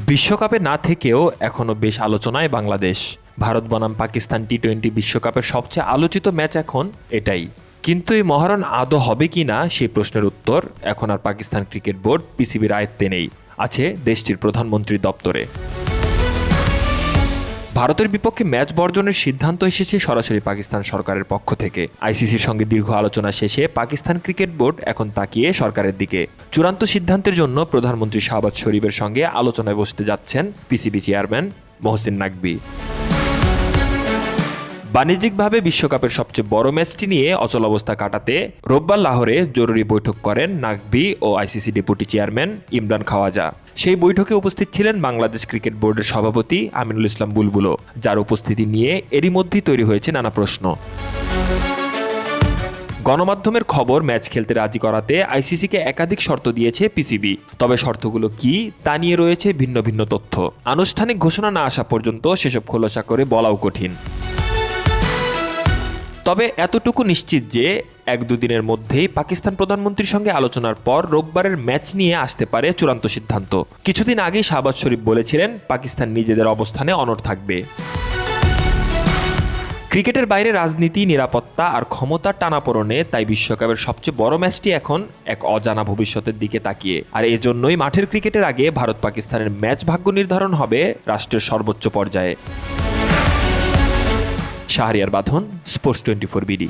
বিশ্বকাপে না থেকেও এখনও বেশ আলোচনায় বাংলাদেশ। ভারত বনাম পাকিস্তান টি-20 বিশ্বকাপের সবচেয়ে আলোচিত ম্যাচ এখন এটাই। কিন্তু এই মহারণ আদৌ হবে কি না সেই প্রশ্নের উত্তর এখন আর পাকিস্তান ক্রিকেট বোর্ড পিসিবির আয়ত্তে নেই, আছে দেশটির প্রধানমন্ত্রীর দপ্তরে। ভারতের বিপক্ষে ম্যাচ বর্জনের সিদ্ধান্ত এসেছে সরাসরি পাকিস্তান সরকারের পক্ষ থেকে। আইসিসির সঙ্গে দীর্ঘ আলোচনা শেষে পাকিস্তান ক্রিকেট বোর্ড এখন তাকিয়ে সরকারের দিকে। চূড়ান্ত সিদ্ধান্তের জন্য প্রধানমন্ত্রী শাহবাজ শরীফের সঙ্গে আলোচনায় বসতে যাচ্ছেন পিসিবি চেয়ারম্যান মহসিন নাকভি। বাণিজ্যিকভাবে বিশ্বকাপের সবচেয়ে বড় ম্যাচটি নিয়ে অচলাবস্থা কাটাতে রোববার লাহোরে জরুরি বৈঠক করেন নাকভি ও ICC deputy chairman Imran Khawaja. সেই বৈঠকে উপস্থিত ছিলেন বাংলাদেশ ক্রিকেট বোর্ডের সভাপতি আমিনুল ইসলাম বুলবুলও, যার উপস্থিতি নিয়ে এরই মধ্যেই তৈরি হয়েছে নানা প্রশ্ন। গণমাধ্যমের খবর, ম্যাচ খেলতে রাজি করাতে আইসিসিকে একাধিক শর্ত দিয়েছে পিসিবি। তবে শর্তগুলো কি তা নিয়ে রয়েছে ভিন্ন ভিন্ন তথ্য। আনুষ্ঠানিক ঘোষণা না আসা পর্যন্ত সেসব খোলাসা করে বলাও কঠিন। তবে এতটুকু নিশ্চিত যে 1-2 দিনের মধ্যেই পাকিস্তান প্রধানমন্ত্রীর সঙ্গে আলোচনার পর রোববারের ম্যাচ নিয়ে আসতে পারে চূড়ান্ত সিদ্ধান্ত। কিছুদিন আগেই শাহবাজ শরীফ বলেছিলেন পাকিস্তান নিজেদের অবস্থানে অনড় থাকবে। ক্রিকেটের বাইরে রাজনীতি, নিরাপত্তা আর ক্ষমতার টানাপোড়েনে তাই বিশ্বকাপের সবচেয়ে বড় ম্যাচটি এখন এক অজানা ভবিষ্যতের দিকে তাকিয়ে। আর এজন্যই মাঠের ক্রিকেটের আগে ভারত পাকিস্তানের ম্যাচ ভাগ্য নির্ধারণ হবে রাষ্ট্রের সর্বোচ্চ পর্যায়ে। শাহরিয়ার বাঁধন, স্পোর্টস 24 বিডি।